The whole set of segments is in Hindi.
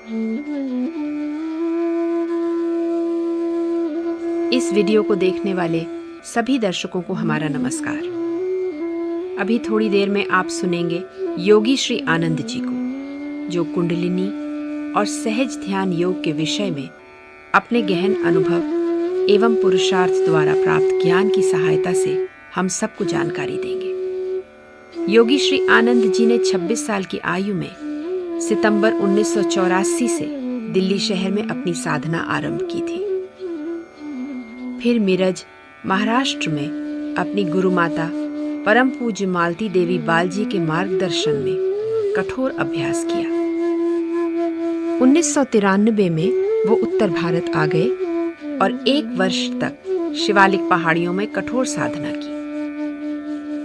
इस वीडियो को देखने वाले सभी दर्शकों को हमारा नमस्कार। अभी थोड़ी देर में आप सुनेंगे योगी श्री आनंद जी को, जो कुंडलिनी और सहज ध्यान योग के विषय में अपने गहन अनुभव एवं पुरुषार्थ द्वारा प्राप्त ज्ञान की सहायता से हम सबको जानकारी देंगे। योगी श्री आनंद जी ने 26 साल की आयु में सितंबर 1984 से दिल्ली शहर में अपनी साधना आरंभ की थी। फिर मिरज, महाराष्ट्र में अपनी गुरु माता परम पूज्य मालती देवी बालजी के मार्गदर्शन में कठोर अभ्यास किया। 1993 में वो उत्तर भारत आ गए और 1 वर्ष तक शिवालिक पहाड़ियों में कठोर साधना की।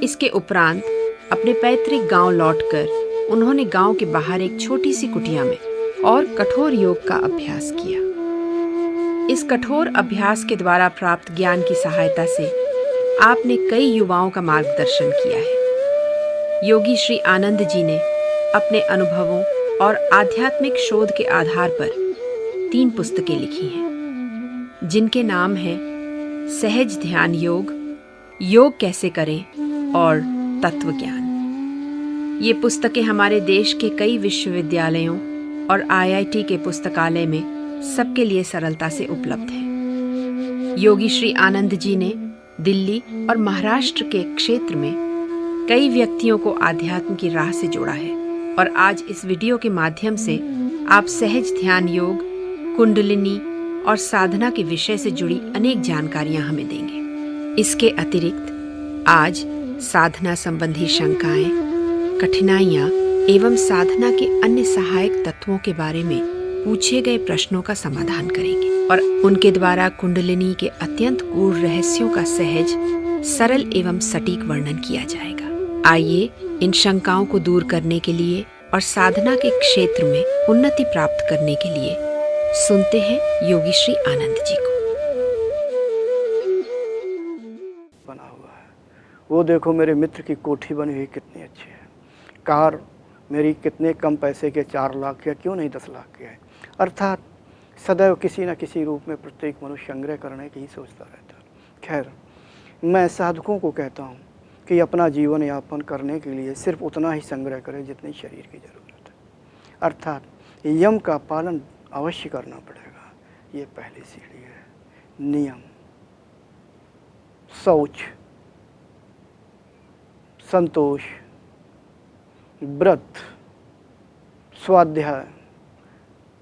इसके उपरांत अपने पैतृक गांव लौटकर उन्होंने गांव के बाहर एक छोटी सी कुटिया में और कठोर योग का अभ्यास किया। इस कठोर अभ्यास के द्वारा प्राप्त ज्ञान की सहायता से आपने कई युवाओं का मार्गदर्शन किया है। योगी श्री आनंद जी ने अपने अनुभवों और आध्यात्मिक शोध के आधार पर 3 पुस्तकें लिखी हैं, जिनके नाम हैं सहज ध्यान योग, योग कैसे करें और तत्व ज्ञान। ये पुस्तकें हमारे देश के कई विश्वविद्यालयों और IIT के पुस्तकालय में सबके लिए सरलता से उपलब्ध हैं। योगी श्री आनंद जी ने दिल्ली और महाराष्ट्र के क्षेत्र में कई व्यक्तियों को आध्यात्म की राह से जोड़ा है और आज इस वीडियो के माध्यम से आप सहज ध्यान योग, कुंडलिनी और साधना के विषय से जुड़ी अनेक जानकारियां हमें देंगे। इसके अतिरिक्त आज साधना संबंधी शंकाएं, कठिनाइयां एवं साधना के अन्य सहायक तत्वों के बारे में पूछे गए प्रश्नों का समाधान करेंगे और उनके द्वारा कुंडलिनी के अत्यंत गूढ़ रहस्यों का सहज, सरल एवं सटीक वर्णन किया जाएगा। आइए इन शंकाओं को दूर करने के लिए और साधना के क्षेत्र में उन्नति प्राप्त करने के लिए सुनते हैं योगी श्री आनंद जी को। बना हुआ है वो देखो, मेरे मित्र की कोठी बनी हुई कितनी अच्छी है। कार मेरी कितने कम पैसे के 4 लाख या क्यों नहीं 10 लाख के है। अर्थात सदैव किसी न किसी रूप में प्रत्येक मनुष्य संग्रह करने की ही सोचता रहता है। खैर, मैं साधकों को कहता हूँ कि अपना जीवन यापन करने के लिए सिर्फ उतना ही संग्रह करें जितनी शरीर की ज़रूरत है। अर्थात यम का पालन अवश्य करना पड़ेगा। ये पहली सीढ़ी है। नियम, शौच, संतोष, व्रत, स्वाध्याय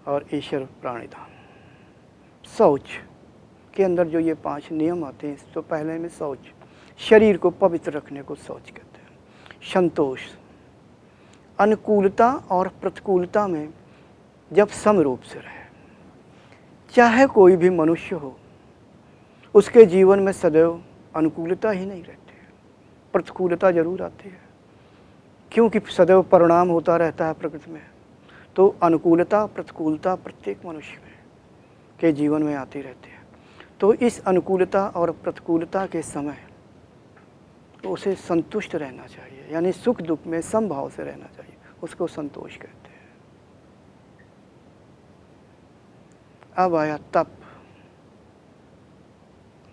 और ईश्वर प्राणिधान। शौच के अंदर जो ये 5 नियम आते हैं, तो पहले में शौच, शरीर को पवित्र रखने को शौच कहते हैं। संतोष, अनुकूलता और प्रतिकूलता में जब समरूप से रहे। चाहे कोई भी मनुष्य हो, उसके जीवन में सदैव अनुकूलता ही नहीं रहती है, प्रतिकूलता जरूर आती है, क्योंकि सदैव परिणाम होता रहता है प्रकृति में। तो अनुकूलता प्रतिकूलता प्रत्येक मनुष्य में के जीवन में आती रहती है। तो इस अनुकूलता और प्रतिकूलता के समय उसे संतुष्ट रहना चाहिए, यानी सुख दुख में समभाव से रहना चाहिए। उसको संतोष कहते हैं। अब आया तप।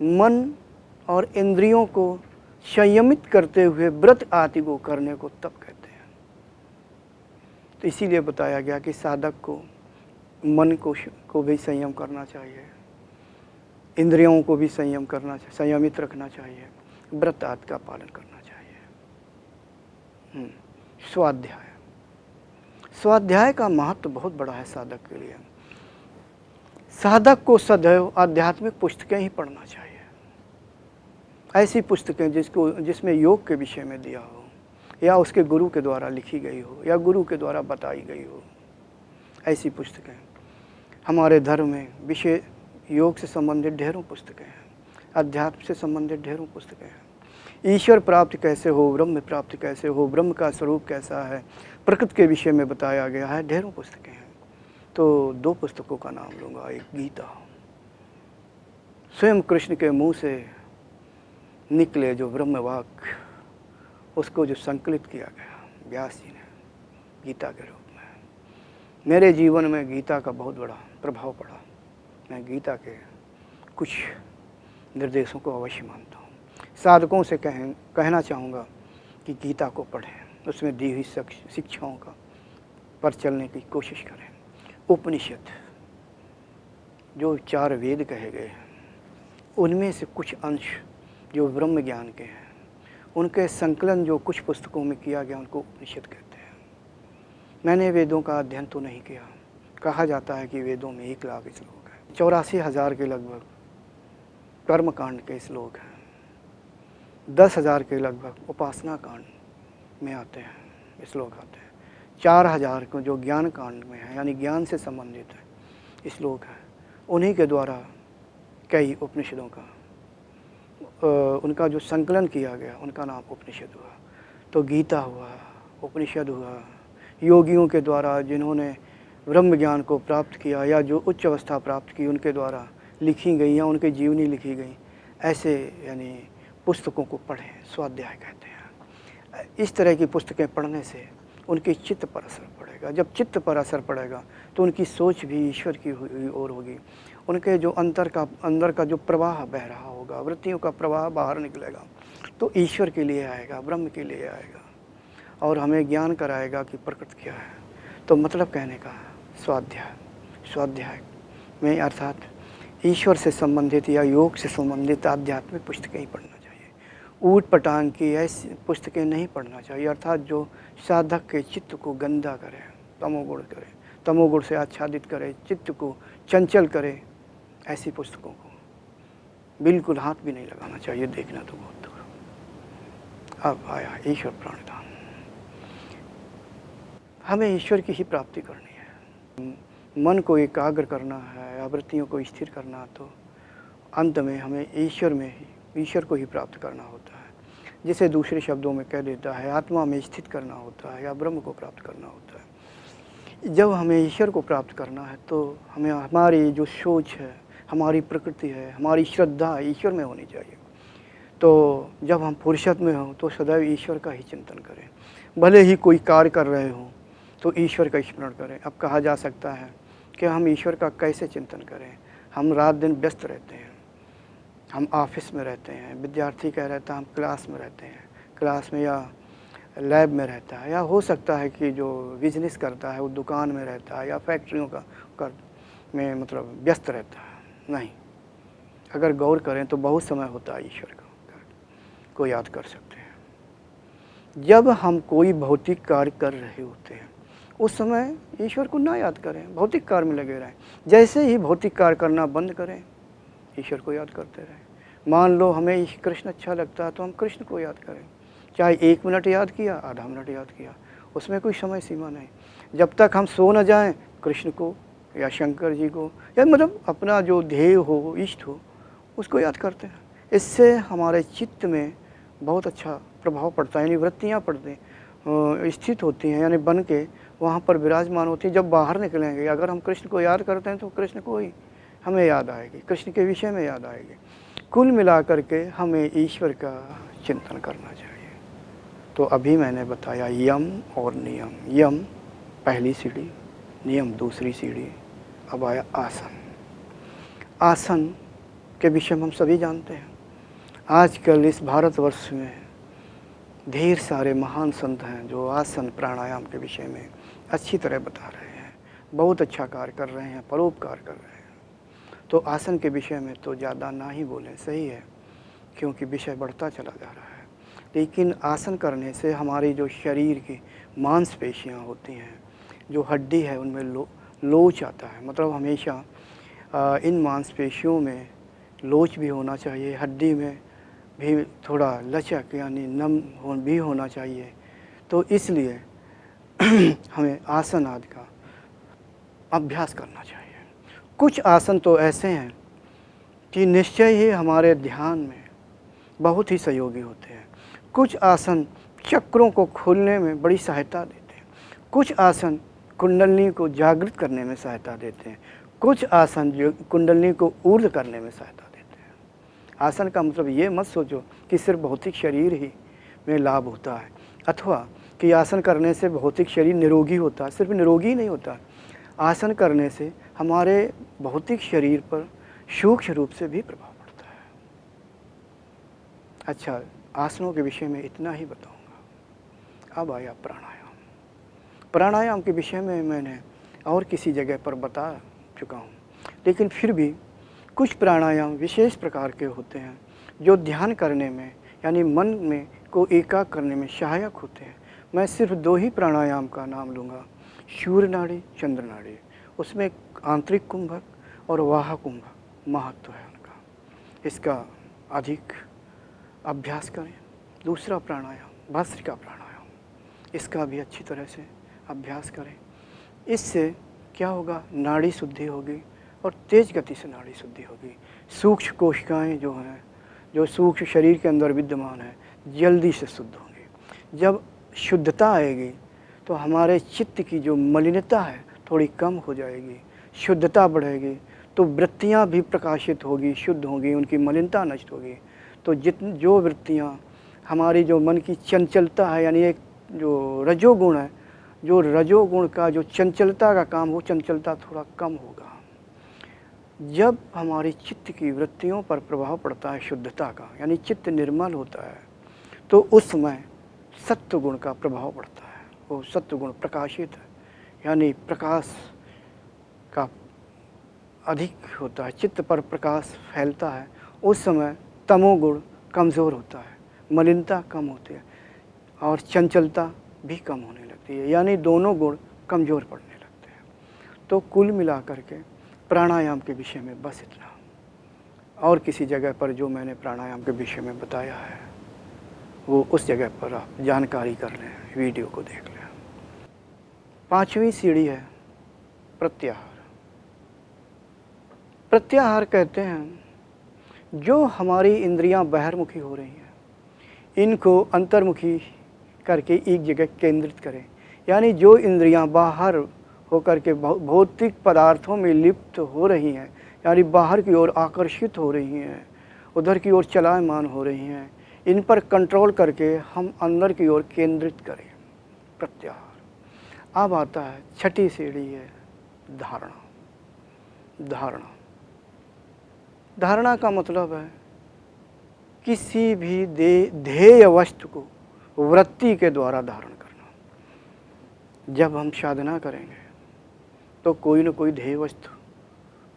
मन और इंद्रियों को संयमित करते हुए व्रत आदि को करने को तप कहते हैं। तो इसीलिए बताया गया कि साधक को मन को भी संयम करना चाहिए, इंद्रियों को भी संयम करना चाहिए, संयमित रखना चाहिए, व्रत आदि का पालन करना चाहिए। स्वाध्याय, स्वाध्याय का महत्व बहुत बड़ा है साधक के लिए। साधक को सदैव आध्यात्मिक पुस्तकें ही पढ़ना चाहिए। ऐसी पुस्तकें जिसमें योग के विषय में दिया हो, या उसके गुरु के द्वारा लिखी गई हो, या गुरु के द्वारा बताई गई हो। ऐसी पुस्तकें हमारे धर्म में विषय योग से संबंधित ढेरों पुस्तकें हैं, अध्यात्म से संबंधित ढेरों पुस्तकें हैं। ईश्वर प्राप्ति कैसे हो, ब्रह्म प्राप्ति कैसे हो, ब्रह्म का स्वरूप कैसा है, प्रकृति के विषय में बताया गया है, ढेरों पुस्तकें हैं। तो 2 पुस्तकों का नाम लूँगा। एक गीता, स्वयं कृष्ण के मुँह से निकले जो ब्रह्म वाक्य, उसको जो संकलित किया गया व्यास जी ने गीता के रूप में, मेरे जीवन में गीता का बहुत बड़ा प्रभाव पड़ा। मैं गीता के कुछ निर्देशों को अवश्य मानता हूँ। साधकों से कहना चाहूँगा कि गीता को पढ़ें, उसमें दी हुई शिक्षाओं का पर चलने की कोशिश करें। उपनिषद जो 4 वेद कहे गए हैं, उनमें से कुछ अंश जो ब्रह्म ज्ञान के हैं, उनके संकलन जो कुछ पुस्तकों में किया गया, उनको उपनिषद कहते हैं। मैंने वेदों का अध्ययन तो नहीं किया। कहा जाता है कि वेदों में 1 लाख श्लोक हैं, 84,000 के लगभग कर्मकांड के श्लोक हैं, 10,000 के लगभग उपासना कांड में आते हैं, श्लोक आते हैं, 4,000 को जो ज्ञान कांड में है, यानी ज्ञान से संबंधित है श्लोक है। उन्हीं के द्वारा कई उपनिषदों का उनका जो संकलन किया गया, उनका नाम उपनिषद हुआ। तो गीता हुआ, उपनिषद हुआ, योगियों के द्वारा जिन्होंने ब्रह्म ज्ञान को प्राप्त किया या जो उच्च अवस्था प्राप्त की, उनके द्वारा लिखी गई या उनकी जीवनी लिखी गई, ऐसे यानी पुस्तकों को पढ़ें, स्वाध्याय कहते हैं। इस तरह की पुस्तकें पढ़ने से उनके चित्त पर असर पड़ेगा। जब चित्त पर असर पड़ेगा तो उनकी सोच भी ईश्वर की ओर होगी। उनके जो अंदर का जो प्रवाह बह रहा होगा, वृत्तियों का प्रवाह बाहर निकलेगा तो ईश्वर के लिए आएगा, ब्रह्म के लिए आएगा और हमें ज्ञान कराएगा कि प्रकृति क्या है। तो मतलब कहने का स्वाध्याय में अर्थात ईश्वर से संबंधित या योग से संबंधित आध्यात्मिक पुस्तकें ही पढ़ना चाहिए। ऊट पटांग की ऐसी पुस्तकें नहीं पढ़ना चाहिए, अर्थात जो साधक के चित्त को गंदा करे, तमोगुण से आच्छादित करे, चित्त को चंचल करे, ऐसी पुस्तकों को बिल्कुल हाथ भी नहीं लगाना चाहिए। देखना तो बहुत दूर। अब आया ईश्वर प्राणिधान। हमें ईश्वर की ही प्राप्ति करनी है, मन को एकाग्र करना है, वृत्तियों को स्थिर करना, तो अंत में हमें ईश्वर को ही प्राप्त करना होता है। जिसे दूसरे शब्दों में कह देता है आत्मा में स्थित करना होता है या ब्रह्म को प्राप्त करना होता है। जब हमें ईश्वर को प्राप्त करना है तो हमें हमारी जो सोच है, हमारी प्रकृति है, हमारी श्रद्धा ईश्वर में होनी चाहिए। तो जब हम फुर्सत में हों तो सदैव ईश्वर का ही चिंतन करें। भले ही कोई कार्य कर रहे हों तो ईश्वर का स्मरण करें। अब कहा जा सकता है कि हम ईश्वर का कैसे चिंतन करें। हम रात दिन व्यस्त रहते हैं, हम ऑफिस में रहते हैं, विद्यार्थी कह रहता है हम क्लास में रहते हैं, क्लास में या लैब में रहता है, या हो सकता है कि जो बिजनेस करता है वो दुकान में रहता है या फैक्ट्रियों में मतलब व्यस्त रहता है। नहीं, अगर गौर करें तो बहुत समय होता है ईश्वर को याद कर सकते हैं। जब हम कोई भौतिक कार्य कर रहे होते हैं उस समय ईश्वर को ना याद करें, भौतिक कार्य में लगे रहें। जैसे ही भौतिक कार्य करना बंद करें, ईश्वर को याद करते रहें। मान लो हमें कृष्ण अच्छा लगता है तो हम कृष्ण को याद करें, चाहे 1 मिनट याद किया, आधा मिनट याद किया, उसमें कोई समय सीमा नहीं। जब तक हम सो न जाएं, कृष्ण को या शंकर जी को या मतलब अपना जो ध्येय हो, इष्ट हो, उसको याद करते हैं। इससे हमारे चित्त में बहुत अच्छा प्रभाव पड़ता है, यानी वृत्तियाँ स्थित होती हैं, यानी बन के वहाँ पर विराजमान होती हैं। जब बाहर निकलेंगे अगर हम कृष्ण को याद करते हैं तो कृष्ण को ही हमें याद आएगी, कृष्ण के विषय में याद आएगी। कुल मिलाकर के हमें ईश्वर का चिंतन करना चाहिए। तो अभी मैंने बताया यम और नियम। यम पहली सीढ़ी, नियम दूसरी सीढ़ी, अब आया आसन। आसन के विषय में हम सभी जानते हैं। आजकल इस भारतवर्ष में ढेर सारे महान संत हैं जो आसन प्राणायाम के विषय में अच्छी तरह बता रहे हैं, बहुत अच्छा कार्य कर रहे हैं, परोपकार कर रहे हैं। तो आसन के विषय में तो ज़्यादा ना ही बोलें, सही है, क्योंकि विषय बढ़ता चला जा रहा है। लेकिन आसन करने से हमारी जो शरीर की मांसपेशियाँ होती हैं, जो हड्डी है, उनमें लोच आता है। मतलब हमेशा इन मांसपेशियों में लोच भी होना चाहिए, हड्डी में भी थोड़ा लचक यानी नम भी होना चाहिए। तो इसलिए हमें आसन आदि का अभ्यास करना चाहिए। कुछ आसन तो ऐसे हैं कि निश्चय ही हमारे ध्यान में बहुत ही सहयोगी होते हैं। कुछ आसन चक्रों को खोलने में बड़ी सहायता देते हैं। कुछ आसन कुंडलिनी को जागृत करने में सहायता देते हैं। कुछ आसन जो कुंडलिनी को ऊर्ध्व करने में सहायता देते हैं। आसन का मतलब ये मत सोचो कि सिर्फ भौतिक शरीर ही में लाभ होता है, अथवा कि आसन करने से भौतिक शरीर निरोगी होता है। सिर्फ निरोगी नहीं होता, आसन करने से हमारे भौतिक शरीर पर सूक्ष्म रूप से भी प्रभाव पड़ता है। अच्छा, आसनों के विषय में इतना ही बताऊंगा। अब आया प्राणायाम। प्राणायाम के विषय में मैंने और किसी जगह पर बता चुका हूँ, लेकिन फिर भी कुछ प्राणायाम विशेष प्रकार के होते हैं जो ध्यान करने में यानी मन में को एकाग्र करने में सहायक होते हैं। मैं सिर्फ 2 ही प्राणायाम का नाम लूँगा, सूर्य नाड़ी, चंद्र नाड़ी। उसमें आंतरिक कुंभक और वाह कुंभक महत्व है उनका, इसका अधिक अभ्यास करें। दूसरा प्राणायाम भस्त्रिका प्राणायाम, इसका भी अच्छी तरह से अभ्यास करें। इससे क्या होगा, नाड़ी शुद्धि होगी और तेज गति से नाड़ी शुद्धि होगी। सूक्ष्म कोशिकाएं जो हैं, जो सूक्ष्म शरीर के अंदर विद्यमान है, जल्दी से शुद्ध होंगी। जब शुद्धता आएगी तो हमारे चित्त की जो मलिनता है थोड़ी कम हो जाएगी, शुद्धता बढ़ेगी तो वृत्तियाँ भी प्रकाशित होगी, शुद्ध होंगी, उनकी मलिनता नष्ट होगी। तो जो वृत्तियाँ हमारी जो मन की चंचलता है, यानी एक जो रजोगुण है, जो रजोगुण का जो चंचलता का काम, वो चंचलता थोड़ा कम होगा। जब हमारी चित्त की वृत्तियों पर प्रभाव पड़ता है शुद्धता का, यानी चित्त निर्मल होता है, तो उस समय सत्व गुण का प्रभाव पड़ता है। वो सत्व गुण प्रकाशित है, यानी प्रकाश का अधिक होता है, चित्त पर प्रकाश फैलता है। उस समय तमोगुण कमज़ोर होता है, मलिनता कम होती है और चंचलता भी कम होने लगती है, यानी दोनों गुण कमज़ोर पड़ने लगते हैं। तो कुल मिलाकर के प्राणायाम के विषय में बस इतना। और किसी जगह पर जो मैंने प्राणायाम के विषय में बताया है, वो उस जगह पर आप जानकारी कर लें, वीडियो को देख लें। 5वीं सीढ़ी है प्रत्याहार। प्रत्याहार कहते हैं जो हमारी इंद्रियां बाहरमुखी हो रही हैं, इनको अंतर्मुखी करके एक जगह केंद्रित करें। यानी जो इंद्रियां बाहर होकर के भौतिक पदार्थों में लिप्त हो रही हैं, यानी बाहर की ओर आकर्षित हो रही हैं, उधर की ओर चलायमान हो रही हैं, इन पर कंट्रोल करके हम अंदर की ओर केंद्रित करें, प्रत्याहार। अब आता है 6ठी सीढ़ी है धारणा। धारणा का मतलब है किसी भी ध्येय वस्तु को वृत्ति के द्वारा धारण करना। जब हम साधना करेंगे तो कोई न कोई ध्येय वस्तु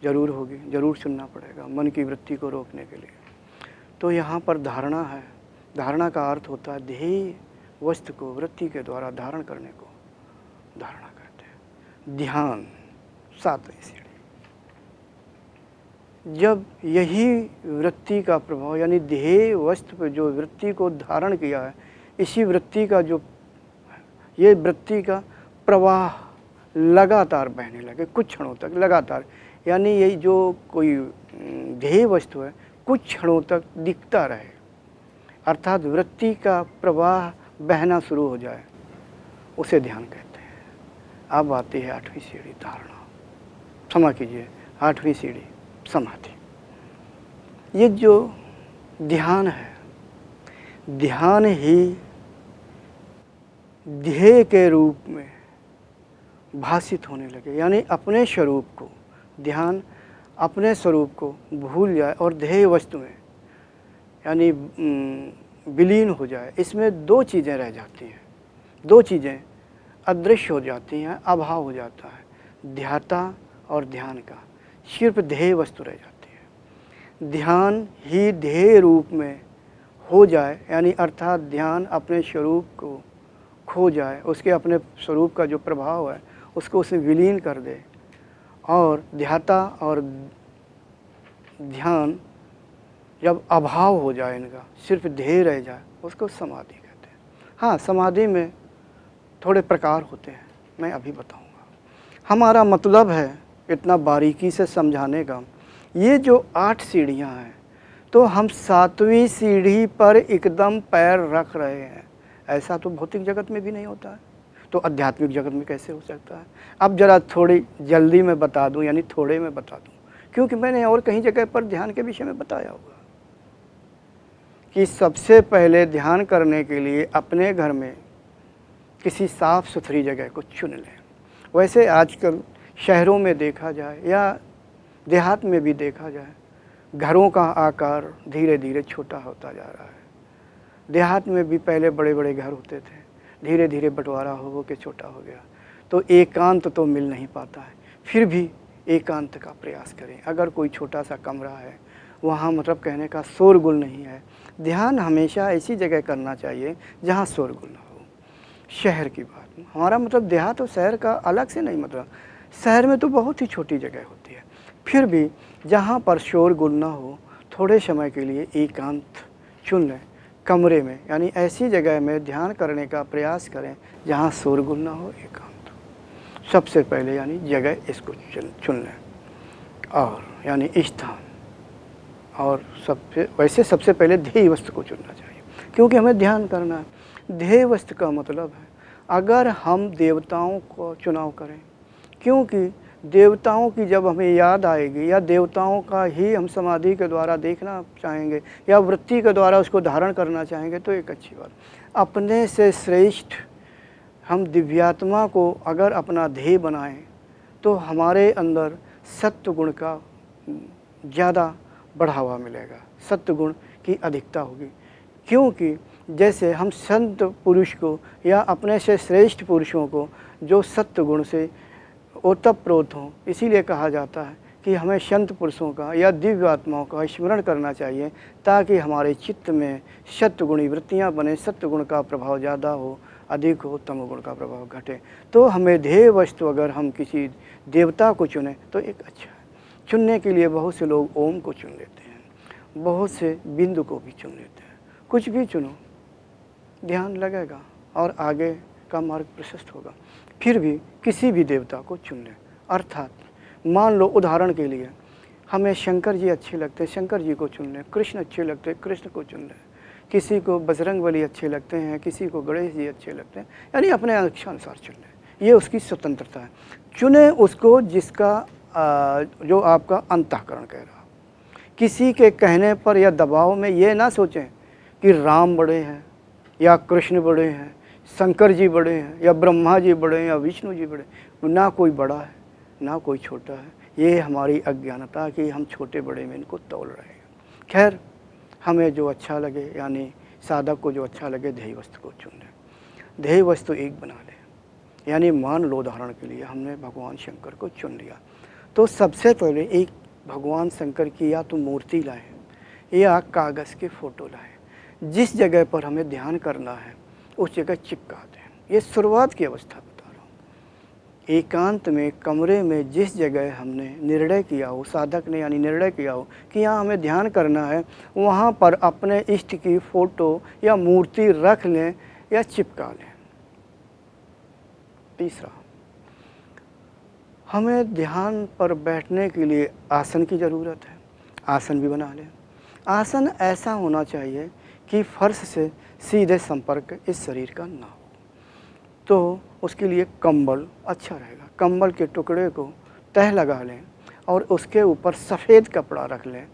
जरूर होगी, जरूर सुनना पड़ेगा मन की वृत्ति को रोकने के लिए। तो यहाँ पर धारणा है। धारणा का अर्थ होता है ध्येय वस्तु को वृत्ति के द्वारा धारण करने को धारणा कहते हैं। ध्यान 7वीं सीढ़ी। जब यही वृत्ति का प्रभाव, यानी ध्येय वस्तु पर जो वृत्ति को धारण किया है, इसी वृत्ति का जो ये वृत्ति का प्रवाह लगातार बहने लगे कुछ क्षणों तक लगातार, यानी यही जो कोई ध्येय वस्तु है कुछ क्षणों तक दिखता रहे, अर्थात वृत्ति का प्रवाह बहना शुरू हो जाए, उसे ध्यान कहते हैं। अब आती है 8वीं सीढ़ी धारणा। क्षमा कीजिए, 8वीं सीढ़ी समाधि। ये जो ध्यान है, ध्यान ही ध्येय के रूप में भाषित होने लगे, यानी अपने स्वरूप को, ध्यान अपने स्वरूप को भूल जाए और ध्येय वस्तु में यानी विलीन हो जाए। इसमें 2 चीज़ें रह जाती हैं, 2 चीज़ें अदृश्य हो जाती हैं, अभाव हो जाता है ध्याता और ध्यान का, सिर्फ ध्येय वस्तु रह जाती है। ध्यान ही ध्येय रूप में हो जाए, यानी अर्थात ध्यान अपने स्वरूप को खो जाए, उसके अपने स्वरूप का जो प्रभाव है उसको उसे विलीन कर दे, और ध्याता और ध्यान जब अभाव हो जाए, इनका सिर्फ ध्येय रह जाए, उसको समाधि कहते हैं। हाँ, समाधि में थोड़े प्रकार होते हैं, मैं अभी बताऊंगा। हमारा मतलब है इतना बारीकी से समझाने का। ये जो 8 सीढ़ियाँ हैं, तो हम 7वीं सीढ़ी पर एकदम पैर रख रहे हैं। ऐसा तो भौतिक जगत में भी नहीं होता है, तो आध्यात्मिक जगत में कैसे हो सकता है? अब ज़रा थोड़ी जल्दी में बता दूं, यानी थोड़े में बता दूं, क्योंकि मैंने और कहीं जगह पर ध्यान के विषय में बताया होगा कि सबसे पहले ध्यान करने के लिए अपने घर में किसी साफ़ सुथरी जगह को चुन लें। वैसे आजकल शहरों में देखा जाए या देहात में भी देखा जाए, घरों का आकार धीरे धीरे छोटा होता जा रहा है। देहात में भी पहले बड़े बड़े घर होते थे, धीरे धीरे बंटवारा हो के छोटा हो गया। तो एकांत तो मिल नहीं पाता है, फिर भी एकांत का प्रयास करें। अगर कोई छोटा सा कमरा है, वहाँ मतलब कहने का शोरगुल नहीं है। ध्यान हमेशा ऐसी जगह करना चाहिए जहाँ शोरगुल ना हो। शहर की बात, हमारा मतलब देहात और शहर का अलग से नहीं, मतलब शहर में तो बहुत ही छोटी जगह होती है, फिर भी जहाँ पर शोरगुल ना हो, थोड़े समय के लिए एकांत चुन लें कमरे में, यानी ऐसी जगह में ध्यान करने का प्रयास करें जहाँ शोरगुल ना हो, एकांत। सबसे पहले यानी जगह इसको चुन लें, और यानी स्थान, और सबसे पहले ध्येय वस्तु को चुनना चाहिए, क्योंकि हमें ध्यान करना है। ध्येय वस्तु का मतलब है अगर हम देवताओं को चुनाव करें, क्योंकि देवताओं की जब हमें याद आएगी या देवताओं का ही हम समाधि के द्वारा देखना चाहेंगे या वृत्ति के द्वारा उसको धारण करना चाहेंगे, तो एक अच्छी बात। अपने से श्रेष्ठ हम दिव्यात्मा को अगर अपना ध्येय बनाएं तो हमारे अंदर सत्व गुण का ज़्यादा बढ़ावा मिलेगा, सत्व गुण की अधिकता होगी। क्योंकि जैसे हम संत पुरुष को या अपने से श्रेष्ठ पुरुषों को जो सत्व गुण से ओतप्रोत हों, इसीलिए कहा जाता है कि हमें संत पुरुषों का या दिव्य आत्माओं का स्मरण करना चाहिए, ताकि हमारे चित्त में सत्वगुणी वृत्तियाँ बने, सत्वगुण का प्रभाव ज़्यादा हो, अधिक हो, तमोगुण का प्रभाव घटे। तो हमें ध्येय वस्तु अगर हम किसी देवता को चुनें तो एक अच्छा है। चुनने के लिए बहुत से लोग ओम को चुन लेते हैं, बहुत से बिंदु को भी चुन लेते हैं। कुछ भी चुनो, ध्यान लगेगा और आगे का मार्ग प्रशस्त होगा। फिर भी किसी भी देवता को चुन लें, अर्थात मान लो उदाहरण के लिए हमें शंकर जी अच्छे लगते हैं, शंकर जी को चुन लें। कृष्ण अच्छे लगते हैं, कृष्ण को चुन लें। किसी को बजरंगबली अच्छे लगते हैं, किसी को गणेश जी अच्छे लगते हैं, यानी अपने इच्छानुसार चुन लें। ये उसकी स्वतंत्रता है। चुने उसको जिसका जो आपका अंतःकरण कह रहा। किसी के कहने पर या दबाव में ये ना सोचें कि राम बड़े हैं या कृष्ण बड़े हैं, शंकर जी बड़े हैं या ब्रह्मा जी बड़े हैं या विष्णु जी बड़े हैं। ना कोई बड़ा है ना कोई छोटा है। ये हमारी अज्ञानता कि हम छोटे बड़े में इनको तौल रहे हैं। खैर, हमें जो अच्छा लगे, यानी साधक को जो अच्छा लगे, ध्येय वस्तु को चुन लें। ध्येय वस्तु एक बना लें। यानी मान लो उदाहरण के लिए हमने भगवान शंकर को चुन लिया, तो सबसे पहले एक भगवान शंकर की या तो मूर्ति लाएं या कागज़ के फ़ोटो लाएं। जिस जगह पर हमें ध्यान करना है उस जगह चिपका दें। ये शुरुआत की अवस्था बता रहा हूँ। एकांत में कमरे में जिस जगह हमने निर्णय किया हो, साधक ने यानी निर्णय किया हो कि यहाँ हमें ध्यान करना है, वहाँ पर अपने इष्ट की फ़ोटो या मूर्ति रख लें या चिपका लें। तीसरा, हमें ध्यान पर बैठने के लिए आसन की ज़रूरत है। आसन भी बना लें। आसन ऐसा होना चाहिए कि फर्श से सीधे संपर्क इस शरीर का ना हो, तो उसके लिए कंबल अच्छा रहेगा। कंबल के टुकड़े को तह लगा लें और उसके ऊपर सफ़ेद कपड़ा रख लें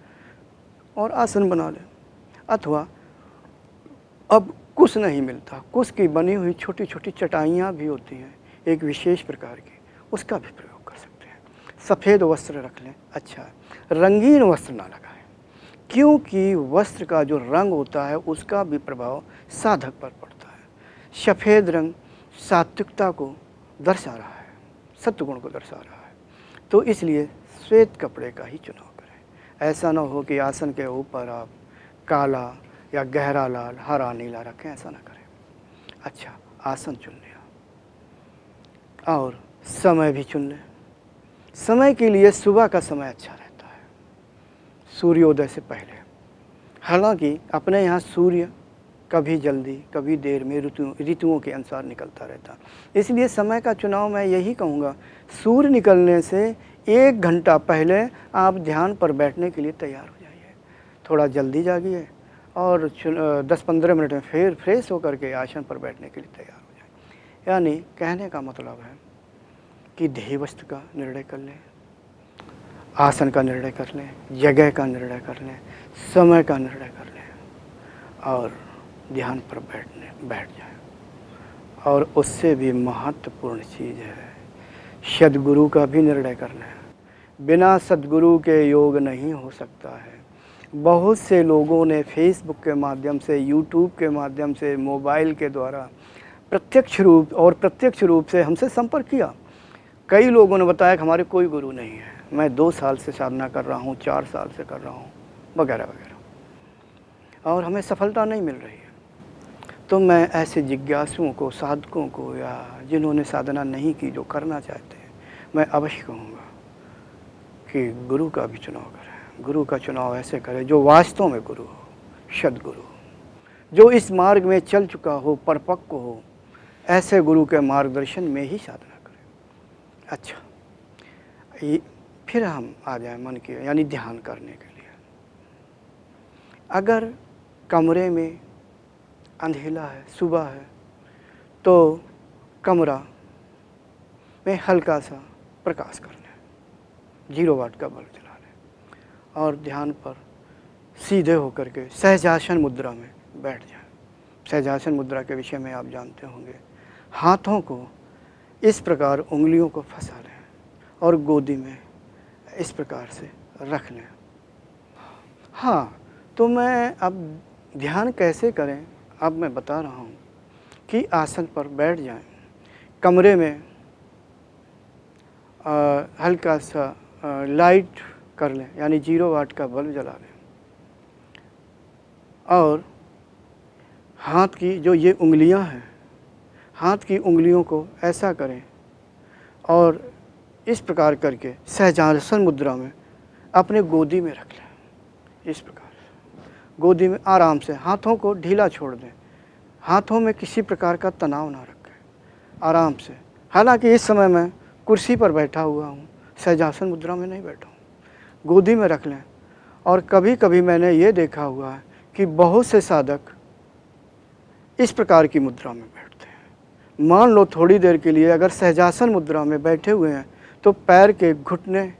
और आसन बना लें। अथवा अब कुश नहीं मिलता, कुश की बनी हुई छोटी छोटी चटाइयाँ भी होती हैं एक विशेष प्रकार की, उसका भी प्रयोग कर सकते हैं। सफ़ेद वस्त्र रख लें, अच्छा है। रंगीन वस्त्र ना लगाएं, क्योंकि वस्त्र का जो रंग होता है उसका भी प्रभाव साधक पर पड़ता है। सफ़ेद रंग सात्विकता को दर्शा रहा है, सत्वगुण को दर्शा रहा है, तो इसलिए श्वेत कपड़े का ही चुनाव करें। ऐसा ना हो कि आसन के ऊपर आप काला या गहरा लाल, हरा, नीला रखें, ऐसा ना करें। अच्छा, आसन चुन लिया और समय भी चुन लें। समय के लिए सुबह का समय अच्छा रहता है, सूर्योदय से पहले। हालांकि अपने यहाँ सूर्य कभी जल्दी कभी देर में ऋतुओं के अनुसार निकलता रहता, इसलिए समय का चुनाव मैं यही कहूँगा, सूर्य निकलने से 1 घंटा पहले आप ध्यान पर बैठने के लिए तैयार हो जाइए। थोड़ा जल्दी जागिए और 10-15 मिनट में फिर फ्रेश होकर के आसन पर बैठने के लिए तैयार हो जाए। यानी कहने का मतलब है कि ध्येय वस्तु का निर्णय कर लें, आसन का निर्णय कर लें, जगह का निर्णय कर लें, समय का निर्णय कर लें और ध्यान पर बैठ जाएं। और उससे भी महत्वपूर्ण चीज़ है, सद्गुरु का भी निर्णय करना है। बिना सद्गुरु के योग नहीं हो सकता है। बहुत से लोगों ने फेसबुक के माध्यम से, यूट्यूब के माध्यम से, मोबाइल के द्वारा प्रत्यक्ष रूप से हमसे संपर्क किया। कई लोगों ने बताया कि हमारे कोई गुरु नहीं है, मैं 2 साल से साधना कर रहा हूँ, 4 साल से कर रहा हूँ, वगैरह वगैरह, और हमें सफलता नहीं मिल रही है। तो मैं ऐसे जिज्ञासुओं को, साधकों को, या जिन्होंने साधना नहीं की, जो करना चाहते हैं, मैं अवश्य कहूँगा कि गुरु का भी चुनाव करें। गुरु का चुनाव ऐसे करें जो वास्तव में गुरु हो, सद्गुरु हो, जो इस मार्ग में चल चुका हो, परिपक्व हो। ऐसे गुरु के मार्गदर्शन में ही साधना करें। अच्छा, फिर हम आ जाए मन के, यानी ध्यान करने के लिए। अगर कमरे में अंधेला है, सुबह है, तो कमरा में हल्का सा प्रकाश कर लें, 0 वाट का बल्ब जला लें और ध्यान पर सीधे होकर के सहजासन मुद्रा में बैठ जाएं। सहजासन मुद्रा के विषय में आप जानते होंगे। हाथों को इस प्रकार उंगलियों को फंसा लें और गोदी में इस प्रकार से रख लें। हाँ, तो मैं अब ध्यान कैसे करें, अब मैं बता रहा हूँ कि आसन पर बैठ जाएं, कमरे में हल्का सा लाइट कर लें, यानी 0 वाट का बल्ब जला लें, और हाथ की जो ये उंगलियां हैं, हाथ की उंगलियों को ऐसा करें और इस प्रकार करके सहजासन मुद्रा में अपने गोदी में रख लें। इस प्रकार गोदी में आराम से हाथों को ढीला छोड़ दें, हाथों में किसी प्रकार का तनाव ना रखें, आराम से। हालांकि इस समय मैं कुर्सी पर बैठा हुआ हूँ, सहजासन मुद्रा में नहीं बैठा हूँ। गोदी में रख लें। और कभी कभी मैंने ये देखा हुआ है कि बहुत से साधक इस प्रकार की मुद्रा में बैठते हैं। मान लो थोड़ी देर के लिए अगर सहजासन मुद्रा में बैठे हुए हैं तो पैर के घुटने